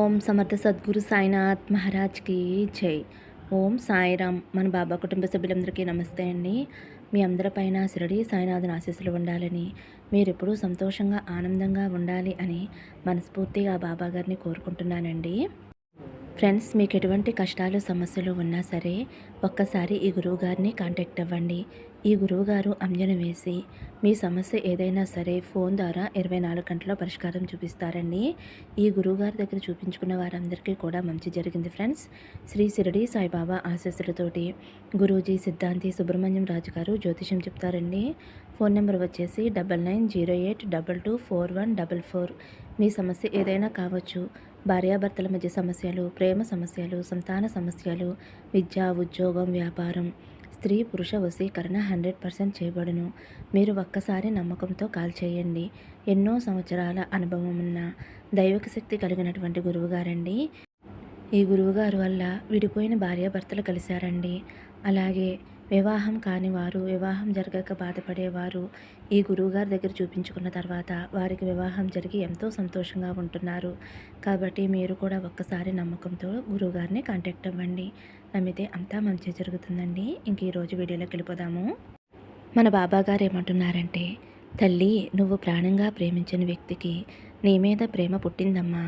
ఓం సమర్థ సద్గురు సాయినాథ్ మహారాజ్కి జై. ఓం సాయిరామ్. మన బాబా కుటుంబ సభ్యులందరికీ నమస్తే అండి. మీ అందరిపైన షిరిడి సాయినాథుని ఆశీస్సులు ఉండాలని, మీరెప్పుడూ సంతోషంగా ఆనందంగా ఉండాలి అని మనస్ఫూర్తిగా బాబా గారిని కోరుకుంటున్నానండి. ఫ్రెండ్స్, మీకు ఎటువంటి కష్టాలు సమస్యలు ఉన్నా సరే ఒక్కసారి ఈ గురువుగారిని కాంటాక్ట్ అవ్వండి. ఈ గురువుగారు అంజన వేసి మీ సమస్య ఏదైనా సరే ఫోన్ ద్వారా 24 గంటల్లో పరిష్కారం చూపిస్తారండి. ఈ గురువుగారి దగ్గర చూపించుకున్న వారందరికీ కూడా మంచి జరిగింది ఫ్రెండ్స్. శ్రీ షిరిడి సాయిబాబా ఆశీస్సులతోటి గురూజీ సిద్ధాంతి సుబ్రహ్మణ్యం రాజు గారు జ్యోతిషం చెప్తారండి. ఫోన్ నెంబర్ వచ్చేసి 9908224144. మీ సమస్య ఏదైనా కావచ్చు. భార్యాభర్తల మధ్య సమస్యలు, ప్రేమ సమస్యలు, సంతాన సమస్యలు, విద్య, ఉద్యోగం, వ్యాపారం, స్త్రీ పురుష వశీకరణ 100% చేయబడును. మీరు ఒక్కసారి నమ్మకంతో కాల్ చేయండి. ఎన్నో సంవత్సరాల అనుభవం ఉన్న దైవిక శక్తి కలిగినటువంటి గురువుగారండి. ఈ గురువుగారు వల్ల విడిపోయిన భార్యాభర్తలు కలిశారండి. అలాగే వివాహం కాని వారు, వివాహం జరగక బాధపడేవారు ఈ గురువుగారి దగ్గర చూపించుకున్న తర్వాత వారికి వివాహం జరిగి ఎంతో సంతోషంగా ఉంటున్నారు. కాబట్టి మీరు కూడా ఒక్కసారి నమ్మకంతో గురువుగారిని కాంటాక్ట్ అవ్వండి. నమ్మితే అంతా మంచి జరుగుతుందండి. ఇంక ఈరోజు వీడియోలోకి వెళ్ళిపోదాము. మన బాబాగారు ఏమంటున్నారంటే, తల్లి, నువ్వు ప్రాణంగా ప్రేమించిన వ్యక్తికి నీ మీద ప్రేమ పుట్టిందమ్మా.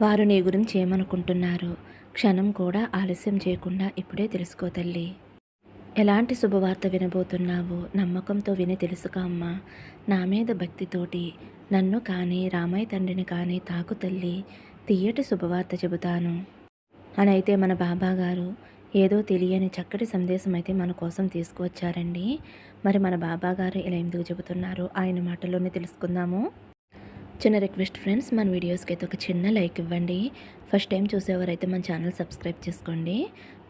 వారు నీ గురించి ఏమనుకుంటున్నారు క్షణం కూడా ఆలస్యం చేయకుండా ఇప్పుడే తెలుసుకో తల్లి. ఎలాంటి శుభవార్త వినబోతున్నావో నమ్మకంతో విని తెలుసుకో అమ్మా. నా మీద భక్తితోటి నన్ను కానీ రామయ్య తండ్రిని కానీ తాకు తల్లి, తీయటి శుభవార్త చెబుతాను అని అయితే మన బాబా గారు ఏదో తెలియని చక్కటి సందేశం అయితే మన కోసం తీసుకువచ్చారండి. మరి మన బాబా గారు ఇలా ఎందుకు చెబుతున్నారో ఆయన మాటల్లోనే తెలుసుకుందాము. చిన్న రిక్వెస్ట్ ఫ్రెండ్స్, మన వీడియోస్కి అయితే ఒక చిన్న లైక్ ఇవ్వండి. ఫస్ట్ టైం చూసేవారైతే మన ఛానల్ సబ్స్క్రైబ్ చేసుకోండి.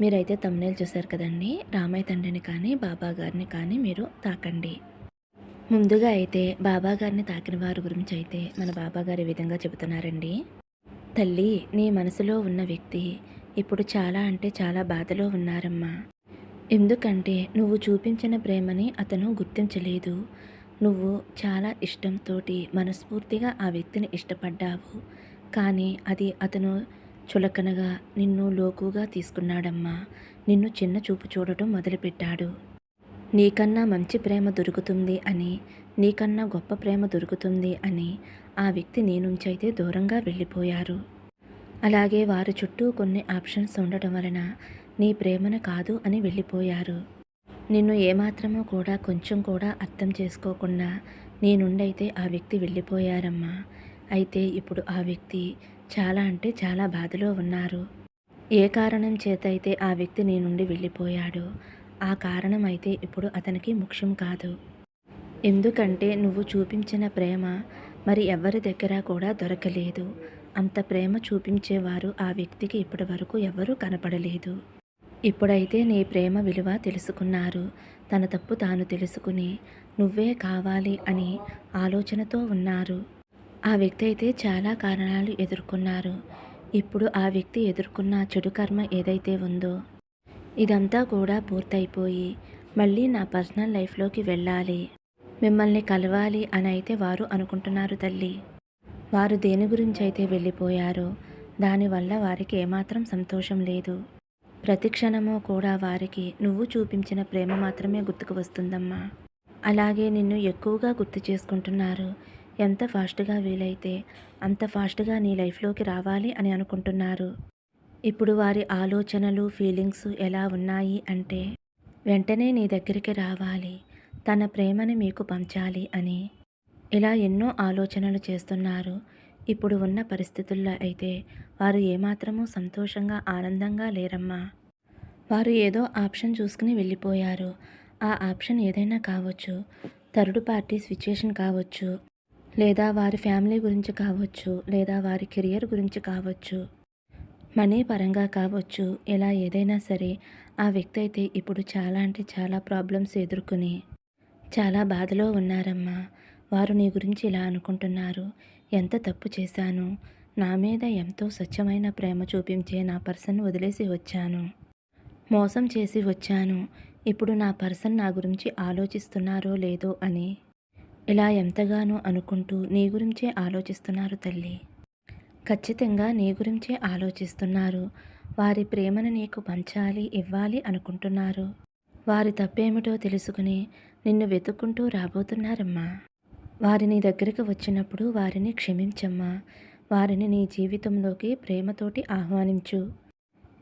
మీరైతే తమ్నేల్ చూశారు కదండి, రామయ్య తండ్రిని కానీ బాబా గారిని కానీ మీరు తాకండి. ముందుగా అయితే బాబా గారిని తాకిన వారి గురించి అయితే మన బాబా గారు ఈ విధంగా చెబుతున్నారండి. తల్లి, నీ మనసులో ఉన్న వ్యక్తి ఇప్పుడు చాలా అంటే చాలా బాధలో ఉన్నారమ్మా. ఎందుకంటే నువ్వు చూపించిన ప్రేమని అతను గుర్తించలేదు. నువ్వు చాలా ఇష్టంతో మనస్ఫూర్తిగా ఆ వ్యక్తిని ఇష్టపడ్డావు. కానీ అది అతను చులకనగా నిన్ను లోకుగా తీసుకున్నాడమ్మా. నిన్ను చిన్న చూపు చూడటం మొదలుపెట్టాడు. నీకన్నా మంచి ప్రేమ దొరుకుతుంది అని, నీకన్నా గొప్ప ప్రేమ దొరుకుతుంది అని ఆ వ్యక్తి నీ నుంచి అయితే దూరంగా వెళ్ళిపోయారు. అలాగే వారి చుట్టూ కొన్ని ఆప్షన్స్ ఉండటం వలన నీ ప్రేమను కాదు అని వెళ్ళిపోయారు. నిన్ను ఏమాత్రమో కూడా కొంచెం కూడా అర్థం చేసుకోకుండా నీ నుండైతే ఆ వ్యక్తి వెళ్ళిపోయారమ్మా. అయితే ఇప్పుడు ఆ వ్యక్తి చాలా అంటే చాలా బాధలో ఉన్నారు. ఏ కారణం చేత అయితే ఆ వ్యక్తి నీ నుండి వెళ్ళిపోయాడో ఆ కారణం అయితే ఇప్పుడు అతనికి ముఖ్యం కాదు. ఎందుకంటే నువ్వు చూపించిన ప్రేమ మరి ఎవరి దగ్గర కూడా దొరకలేదు. అంత ప్రేమ చూపించేవారు ఆ వ్యక్తికి ఇప్పటి వరకు ఎవరూ కనపడలేదు. ఇప్పుడైతే నీ ప్రేమ విలువ తెలుసుకున్నారు. తన తప్పు తాను తెలుసుకుని నువ్వే కావాలి అని ఆలోచనతో ఉన్నారు. ఆ వ్యక్తి అయితే చాలా కారణాలు ఎదుర్కొన్నారు. ఇప్పుడు ఆ వ్యక్తి ఎదుర్కొన్న చెడు కర్మ ఏదైతే ఉందో ఇదంతా కూడా పూర్తయిపోయి మళ్ళీ నా పర్సనల్ లైఫ్లోకి వెళ్ళాలి, మిమ్మల్ని కలవాలి అని అయితే వారు అనుకుంటున్నారు తల్లి. వారు దేని గురించి అయితే వెళ్ళిపోయారో దానివల్ల వారికి ఏమాత్రం సంతోషం లేదు. ప్రతి క్షణము కూడా వారికి నువ్వు చూపించిన ప్రేమ మాత్రమే గుర్తుకు వస్తుందమ్మా. అలాగే నిన్ను ఎక్కువగా గుర్తు చేసుకుంటున్నారు. ఎంత ఫాస్ట్గా వీలైతే అంత ఫాస్ట్గా నీ లైఫ్లోకి రావాలి అని అనుకుంటున్నారు. ఇప్పుడు వారి ఆలోచనలు, ఫీలింగ్స్ ఎలా ఉన్నాయి అంటే వెంటనే నీ దగ్గరికి రావాలి, తన ప్రేమని మీకు పంచాలి అని ఇలా ఎన్నో ఆలోచనలు చేస్తున్నారు. ఇప్పుడు ఉన్న పరిస్థితుల్లో అయితే వారు ఏమాత్రమూ సంతోషంగా ఆనందంగా లేరమ్మా. వారు ఏదో ఆప్షన్ చూసుకుని వెళ్ళిపోయారు. ఆ ఆప్షన్ ఏదైనా కావచ్చు. థర్డ్ పార్టీ సిచ్యుయేషన్ కావచ్చు, లేదా వారి ఫ్యామిలీ గురించి కావచ్చు, లేదా వారి కెరియర్ గురించి కావచ్చు, మనీ పరంగా కావచ్చు. ఇలా ఏదైనా సరే ఆ వ్యక్తి అయితే ఇప్పుడు చాలా అంటే చాలా ప్రాబ్లమ్స్ ఎదుర్కొని చాలా బాధలో ఉన్నారమ్మా. వారు నీ గురించి ఇలా అనుకుంటున్నారు. ఎంత తప్పు చేశాను, నా మీద ఎంతో స్వచ్ఛమైన ప్రేమ చూపించే నా పర్సన్ వదిలేసి వచ్చాను, మోసం చేసి వచ్చాను. ఇప్పుడు నా పర్సన్ నా గురించి ఆలోచిస్తున్నారో లేదో అని ఇలా ఎంతగానో అనుకుంటూ నీ గురించే ఆలోచిస్తున్నారు తల్లి. ఖచ్చితంగా నీ గురించే ఆలోచిస్తున్నారు. వారి ప్రేమను నీకు పంచాలి, ఇవ్వాలి అనుకుంటున్నారు. వారి తప్పేమిటో తెలుసుకుని నిన్ను వెతుక్కుంటూ రాబోతున్నారమ్మా. వారి నీ దగ్గరికి వచ్చినప్పుడు వారిని క్షమించమ్మా. వారిని నీ జీవితంలోకి ప్రేమతోటి ఆహ్వానించు.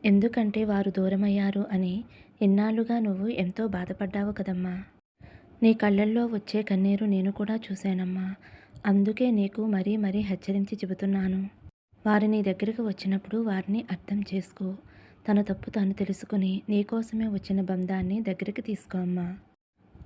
ఎందుకంటే వారు దూరమయ్యారు అని ఇన్నాళ్లుగా నువ్వు ఎంతో బాధపడ్డావు కదమ్మా. నీ కళ్ళల్లో వచ్చే కన్నీరు నేను కూడా చూశానమ్మా. అందుకే నీకు మరీ మరీ హెచ్చరించి చెబుతున్నాను. వారు నీ దగ్గరికి వచ్చినప్పుడు వారిని అర్థం చేసుకో. తన తప్పు తాను తెలుసుకుని నీకోసమే వచ్చిన బంధాన్ని దగ్గరికి తీసుకో అమ్మా.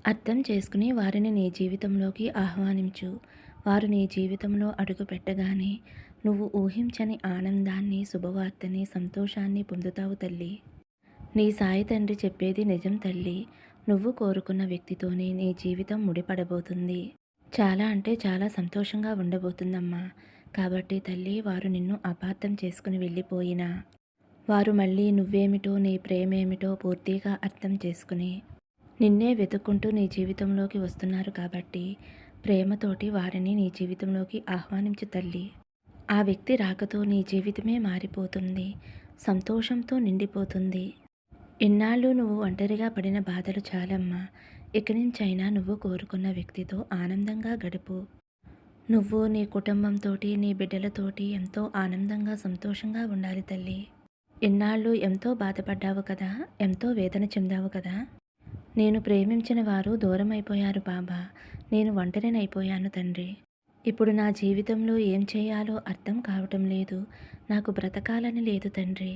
అర్థం చేసుకుని వారిని నీ జీవితంలోకి ఆహ్వానించు. వారు నీ జీవితంలో అడుగు పెట్టగానే నువ్వు ఊహించని ఆనందాన్ని, శుభవార్తని, సంతోషాన్ని పొందుతావు తల్లి. నీ సాయి తండ్రి చెప్పేది నిజం తల్లి. నువ్వు కోరుకున్న వ్యక్తితోనే నీ జీవితం ముడిపడబోతుంది. చాలా అంటే చాలా సంతోషంగా ఉండబోతుందమ్మా. కాబట్టి తల్లి, వారు నిన్ను అపార్థం చేసుకుని వెళ్ళిపోయినా వారు మళ్ళీ నువ్వేమిటో, నీ ప్రేమేమిటో పూర్తిగా అర్థం చేసుకుని నిన్నే వెతుక్కుంటూ నీ జీవితంలోకి వస్తున్నారు కాబట్టి ప్రేమతోటి వారిని నీ జీవితంలోకి ఆహ్వానించు తల్లి. ఆ వ్యక్తి రాకతో నీ జీవితమే మారిపోతుంది. సంతోషంతో నిండిపోతుంది. ఇన్నాళ్ళు నువ్వు ఒంటరిగా పడిన బాధలు చాలమ్మా. ఇక నుంచైనా నువ్వు కోరుకున్న వ్యక్తితో ఆనందంగా గడుపు. నువ్వు నీ కుటుంబంతోటి, నీ బిడ్డలతోటి ఎంతో ఆనందంగా, సంతోషంగా ఉండాలి తల్లి. ఇన్నాళ్ళు ఎంతో బాధపడ్డావు కదా, ఎంతో వేదన చెందావు కదా. నేను ప్రేమించిన వారు దూరమైపోయారు బాబా. నేను ఒంటరినైపోయాను తండ్రి. ఇప్పుడు నా జీవితంలో ఏం చేయాలో అర్థం కావటం లేదు. నాకు బ్రతకాలని లేదు తండ్రి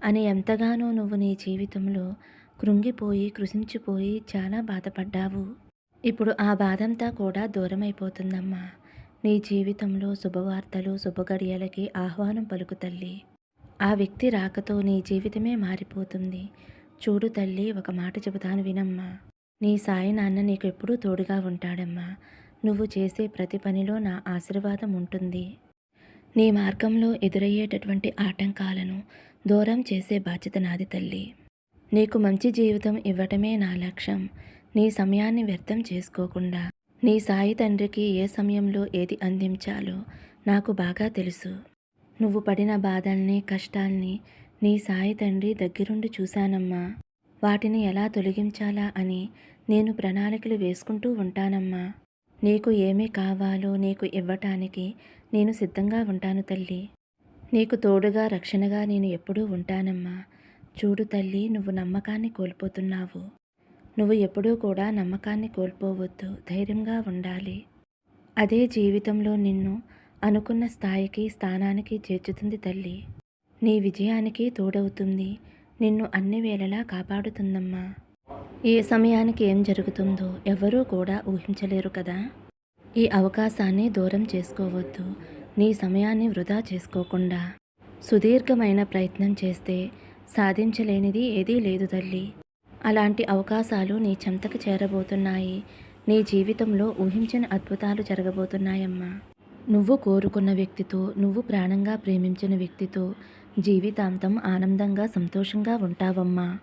అని ఎంతగానో నువ్వు నీ జీవితంలో కృంగిపోయి, కృశించిపోయి చాలా బాధపడ్డావు. ఇప్పుడు ఆ బాధంతా కూడా దూరమైపోతుందమ్మా. నీ జీవితంలో శుభవార్తలు, శుభగడియలకి ఆహ్వానం పలుకు తల్లి. ఆ వ్యక్తి రాకతో నీ జీవితమే మారిపోతుంది. చూడు తల్లి, ఒక మాట చెబుతాను వినమ్మా. నీ సాయి నాన్న నీకు ఎప్పుడూ తోడుగా ఉంటాడమ్మా. నువ్వు చేసే ప్రతి పనిలో నా ఆశీర్వాదం ఉంటుంది. నీ మార్గంలో ఎదురయ్యేటటువంటి ఆటంకాలను దూరం చేసే బాధ్యత నాది తల్లి. నీకు మంచి జీవితం ఇవ్వటమే నా లక్ష్యం. నీ సమయాన్ని వ్యర్థం చేసుకోకుండా నీ సాయి తండ్రికి ఏ సమయంలో ఏది అందించాలో నాకు బాగా తెలుసు. నువ్వు పడిన బాధల్ని, కష్టాల్ని నీ సాయి తండ్రి దగ్గరుండి చూశానమ్మా. వాటిని ఎలా తొలగించాలా అని నేను ప్రణాళికలు వేసుకుంటూ ఉంటానమ్మా. నీకు ఏమి కావాలో నీకు ఇవ్వటానికి నేను సిద్ధంగా ఉంటాను తల్లి. నీకు తోడుగా, రక్షణగా నేను ఎప్పుడూ ఉంటానమ్మా. చూడు తల్లి, నువ్వు నమ్మకాన్ని కోల్పోతున్నావు. నువ్వు ఎప్పుడూ కూడా నమ్మకాన్ని కోల్పోవద్దు. ధైర్యంగా ఉండాలి. అదే జీవితంలో నిన్ను అనుకున్న స్థాయికి, స్థానానికి చేర్చుతుంది తల్లి. నీ విజయానికి తోడవుతుంది. నిన్ను అన్ని వేళలా కాపాడుతుందమ్మా. ఏ సమయానికి ఏం జరుగుతుందో ఎవరూ కూడా ఊహించలేరు కదా. ఈ అవకాశాన్ని దూరం చేసుకోవద్దు. నీ సమయాన్ని వృధా చేసుకోకుండా సుదీర్ఘమైన ప్రయత్నం చేస్తే సాధించలేనిది ఏదీ లేదు తల్లి. అలాంటి అవకాశాలు నీ చెంతకు చేరబోతున్నాయి. నీ జీవితంలో ఊహించని అద్భుతాలు జరగబోతున్నాయమ్మా. నువ్వు కోరుకున్న వ్యక్తితో, నువ్వు ప్రాణంగా ప్రేమించిన వ్యక్తితో జీవితాంతం ఆనందంగా, సంతోషంగా ఉంటావమ్మా.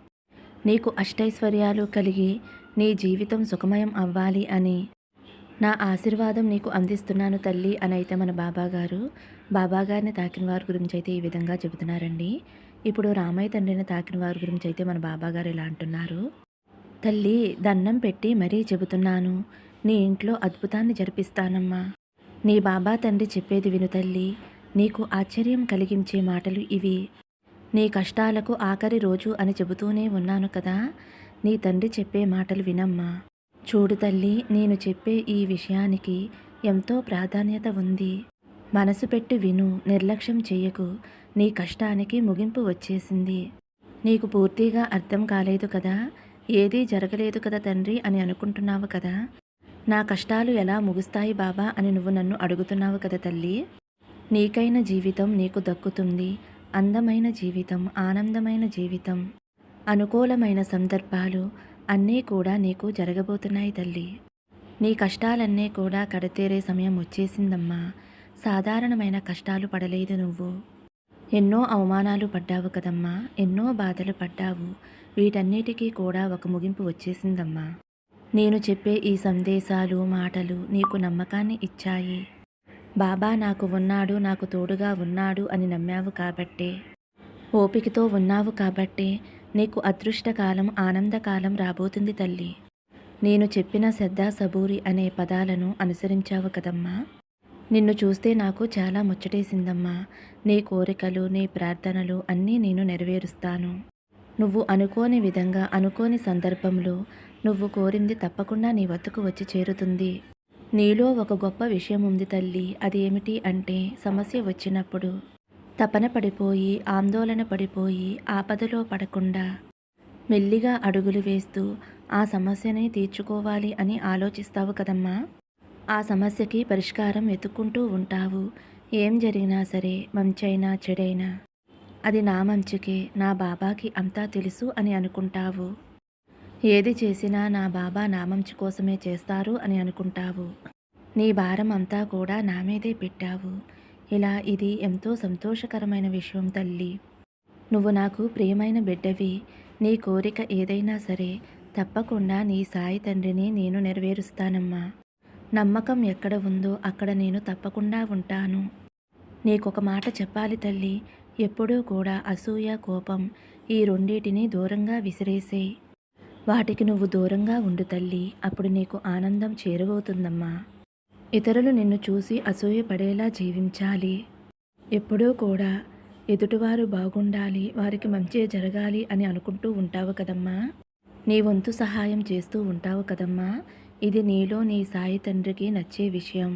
నీకు అష్టైశ్వర్యాలు కలిగి నీ జీవితం సుఖమయం అవ్వాలి అని నా ఆశీర్వాదం నీకు అందిస్తున్నాను తల్లి అని అయితే మన బాబాగారిని తాకిన వారి గురించి అయితే ఈ విధంగా చెబుతున్నారండి. ఇప్పుడు రామయ్య తండ్రిని తాకిన వారి గురించి అయితే మన బాబాగారు ఇలా అంటున్నారు. తల్లి, దండం పెట్టి మరీ చెబుతున్నాను, నీ ఇంట్లో అద్భుతాన్ని జరిపిస్తానమ్మా. నీ బాబా తండ్రి చెప్పేది విను తల్లి. నీకు ఆశ్చర్యం కలిగించే మాటలు ఇవి. నీ కష్టాలకు ఆఖరి రోజు అని చెబుతూనే ఉన్నాను కదా. నీ తండ్రి చెప్పే మాటలు వినమ్మా. చూడు తల్లి, నేను చెప్పే ఈ విషయానికి ఎంతో ప్రాధాన్యత ఉంది. మనసు పెట్టి విను, నిర్లక్ష్యం చెయ్యకు. నీ కష్టానికి ముగింపు వచ్చేసింది. నీకు పూర్తిగా అర్థం కాలేదు కదా. ఏదీ జరగలేదు కదా తండ్రి అని అనుకుంటున్నావు కదా. నా కష్టాలు ఎలా ముగుస్తాయి బాబా అని నువ్వు నన్ను అడుగుతున్నావు కదా తల్లి. నీకైన జీవితం నీకు దక్కుతుంది. అందమైన జీవితం, ఆనందమైన జీవితం, అనుకూలమైన సందర్భాలు అన్నీ కూడా నీకు జరగబోతున్నాయి తల్లి. నీ కష్టాలన్నీ కూడా కడతేరే సమయం వచ్చేసిందమ్మా. సాధారణమైన కష్టాలు పడలేదు నువ్వు. ఎన్నో అవమానాలు పడ్డావు కదమ్మా. ఎన్నో బాధలు పడ్డావు. వీటన్నిటికీ కూడా ఒక ముగింపు వచ్చేసిందమ్మా. నేను చెప్పే ఈ సందేశాలు, మాటలు నీకు నమ్మకాన్ని ఇచ్చాయి. బాబా నాకు ఉన్నాడు, నాకు తోడుగా ఉన్నాడు అని నమ్మావు కాబట్టే, ఓపికతో ఉన్నావు కాబట్టే నీకు అదృష్టకాలం, ఆనందకాలం రాబోతుంది తల్లి. నేను చెప్పిన శ్రద్ధ, సబూరి అనే పదాలను అనుసరించావు కదమ్మా! నిన్ను చూస్తే నాకు చాలా ముచ్చటేసిందమ్మా! నీ కోరికలు, నీ ప్రార్థనలు అన్నీ నేను నెరవేరుస్తాను. నువ్వు అనుకోని విధంగా, అనుకోని సందర్భంలో నువ్వు కోరింది తప్పకుండా నీ వద్దకు వచ్చి చేరుతుంది. నీలో ఒక గొప్ప విషయం ఉంది తల్లి. అది ఏమిటి అంటే, సమస్య వచ్చినప్పుడు తపన పడిపోయి, ఆందోళన పడిపోయి, ఆపదలో పడకుండా మెల్లిగా అడుగులు వేస్తూ ఆ సమస్యని తీర్చుకోవాలి అని ఆలోచిస్తావు కదమ్మా! ఆ సమస్యకి పరిష్కారం వెతుక్కుంటూ ఉంటావు. ఏం జరిగినా సరే, మంచైనా చెడైనా అది నా మంచికే, నా బాబాకి అంతా తెలుసు అని అనుకుంటావు. ఏది చేసినా నా బాబా నా మంచి కోసమే చేస్తారు అని అనుకుంటావు. నీ భారం అంతా కూడా నా మీదే పెట్టావు. ఇది ఎంతో సంతోషకరమైన విషయం తల్లి. నువ్వు నాకు ప్రియమైన బిడ్డవి. నీ కోరిక ఏదైనా సరే తప్పకుండా నీ సాయి తండ్రిని నేను నెరవేరుస్తానమ్మా. నమ్మకం ఎక్కడ ఉందో అక్కడ నేను తప్పకుండా ఉంటాను. నీకొక మాట చెప్పాలి తల్లి. ఎప్పుడూ కూడా అసూయ, కోపం ఈ రెండిటిని దూరంగా విసిరేసేయ్. వాటికి నువ్వు దూరంగా ఉండు తల్లి. అప్పుడు నీకు ఆనందం చేరువవుతుందమ్మా. ఇతరులు నిన్ను చూసి అసూయపడేలా జీవించాలి. ఎప్పుడూ కూడా ఎదుటివారు బాగుండాలి, వారికి మంచే జరగాలి అని అనుకుంటూ ఉంటావు కదమ్మా! నీ వంతు సహాయం చేస్తూ ఉంటావు కదమ్మా! ఇది నీలో నీ సాయి తండ్రికి నచ్చే విషయం.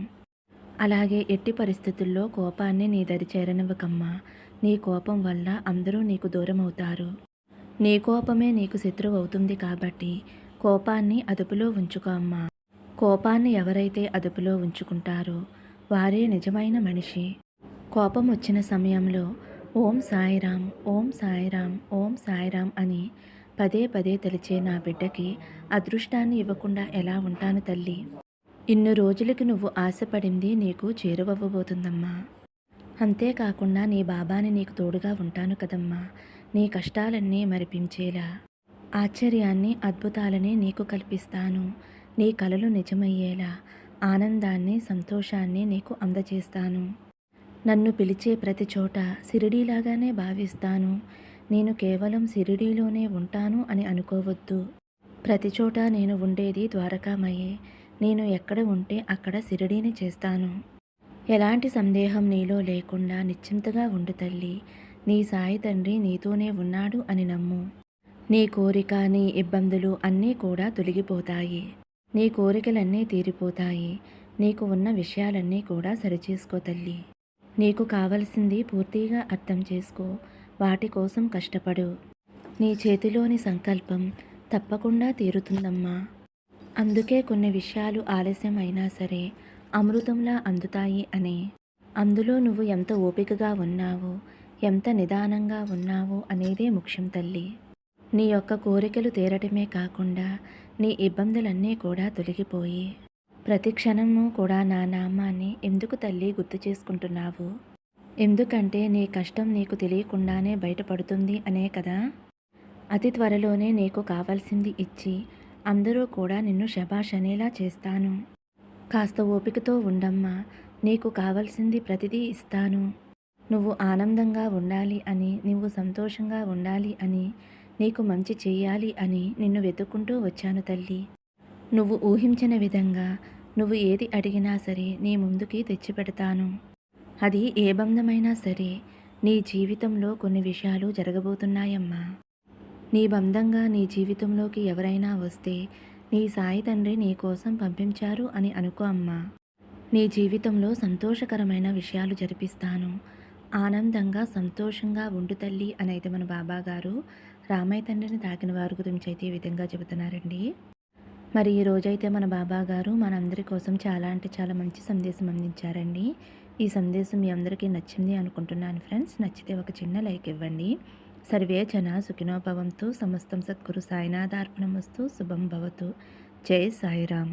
అలాగే ఎట్టి పరిస్థితుల్లో కోపాన్ని నీ దరి చేరనివ్వకమ్మా. నీ కోపం వల్ల అందరూ నీకు దూరమవుతారు. నీ కోపమే నీకు శత్రువు అవుతుంది కాబట్టి కోపాన్ని అదుపులో ఉంచుకో అమ్మా. కోపాన్ని ఎవరైతే అదుపులో ఉంచుకుంటారో వారే నిజమైన మనిషి. కోపం వచ్చిన సమయంలో ఓం సాయిరాం, ఓం సాయిరాం, ఓం సాయిరాం అని పదే పదే తలిచే నా బిడ్డకి అదృష్టాన్ని ఇవ్వకుండా ఎలా ఉంటాను తల్లి? ఇన్ని రోజులకి నువ్వు ఆశపడింది నీకు చేరువవ్వబోతుందమ్మా. అంతేకాకుండా నీ బాబాని నీకు తోడుగా ఉంటాను కదమ్మా. నీ కష్టాలన్నీ మరిపించేలా ఆశ్చర్యాన్ని, అద్భుతాలని నీకు కల్పిస్తాను. నీ కలలు నిజమయ్యేలా ఆనందాన్ని, సంతోషాన్ని నీకు అందజేస్తాను. నన్ను పిలిచే ప్రతి చోట షిరిడీలాగానే భావిస్తాను. నేను కేవలం షిరిడీలోనే ఉంటాను అని అనుకోవద్దు. ప్రతి చోట నేను ఉండేది ద్వారకామయే. నేను ఎక్కడ ఉంటే అక్కడ షిరిడీని చేస్తాను. ఎలాంటి సందేహం నీలో లేకుండా నిశ్చింతగా ఉండు తల్లి. నీ సాయి తండ్రి నీతోనే ఉన్నాడు అని నమ్ము. నీ కోరిక, నీ ఇబ్బందులు అన్నీ కూడా తొలగిపోతాయి. నీ కోరికలన్నీ తీరిపోతాయి. నీకు ఉన్న విషయాలన్నీ కూడా సరిచేసుకో తల్లి. నీకు కావలసింది పూర్తిగా అర్థం చేసుకో. వాటి కోసం కష్టపడు. నీ చేతిలోని సంకల్పం తప్పకుండా తీరుతుందమ్మా. అందుకే కొన్ని విషయాలు ఆలస్యం అయినా సరే అమృతంలా అందుతాయి అని. అందులో నువ్వు ఎంత ఓపికగా ఉన్నావో, ఎంత నిదానంగా ఉన్నావో అనేదే ముఖ్యం తల్లి. నీ యొక్క కోరికలు తీరటమే కాకుండా నీ ఇబ్బందులన్నీ కూడా తొలగిపోయి ప్రతి క్షణము కూడా నా నామాన్ని ఎందుకు తల్లి గుర్తు చేసుకుంటున్నావు? ఎందుకంటే నీ కష్టం నీకు తెలియకుండానే బయటపడుతుంది అనే కదా. అతి త్వరలోనే నీకు కావాల్సింది ఇచ్చి అందరూ కూడా నిన్ను శభాష్ అనేలా చేస్తాను. కాస్త ఓపికతో ఉండమ్మా. నీకు కావలసింది ప్రతిదీ ఇస్తాను. నువ్వు ఆనందంగా ఉండాలి అని, నువ్వు సంతోషంగా ఉండాలి అని, నీకు మంచి చెయ్యాలి అని నిన్ను వెతుక్కుంటూ వచ్చాను తల్లి. నువ్వు ఊహించిన విధంగా నువ్వు ఏది అడిగినా సరే నీ ముందుకి తెచ్చిపెడతాను. అది ఏ బంధమైనా సరే నీ జీవితంలో కొన్ని విషయాలు జరగబోతున్నాయమ్మా. నీ బంధంగా నీ జీవితంలోకి ఎవరైనా వస్తే నీ సాయి తండ్రి నీ కోసం పంపించారు అని అనుకో అమ్మా. నీ జీవితంలో సంతోషకరమైన విషయాలు జరిపిస్తాను. ఆనందంగా, సంతోషంగా ఉండు తల్లి అని అయితే మన బాబాగారు రామయ్య తండ్రిని తాకిన వారి గురించి అయితే ఈ విధంగా చెబుతున్నారండి. మరి ఈ రోజైతే మన బాబాగారు మనందరి కోసం చాలా అంటే చాలా మంచి సందేశం అందించారండి. ఈ సందేశం మీ అందరికీ నచ్చింది అనుకుంటున్నాను ఫ్రెండ్స్. నచ్చితే ఒక చిన్న లైక్ ఇవ్వండి. సర్వే జన సుఖినో భవంతు. సమస్తం సద్గురు సాయినాథార్పణమస్తు. శుభం భవతు. జై సాయిరామ్.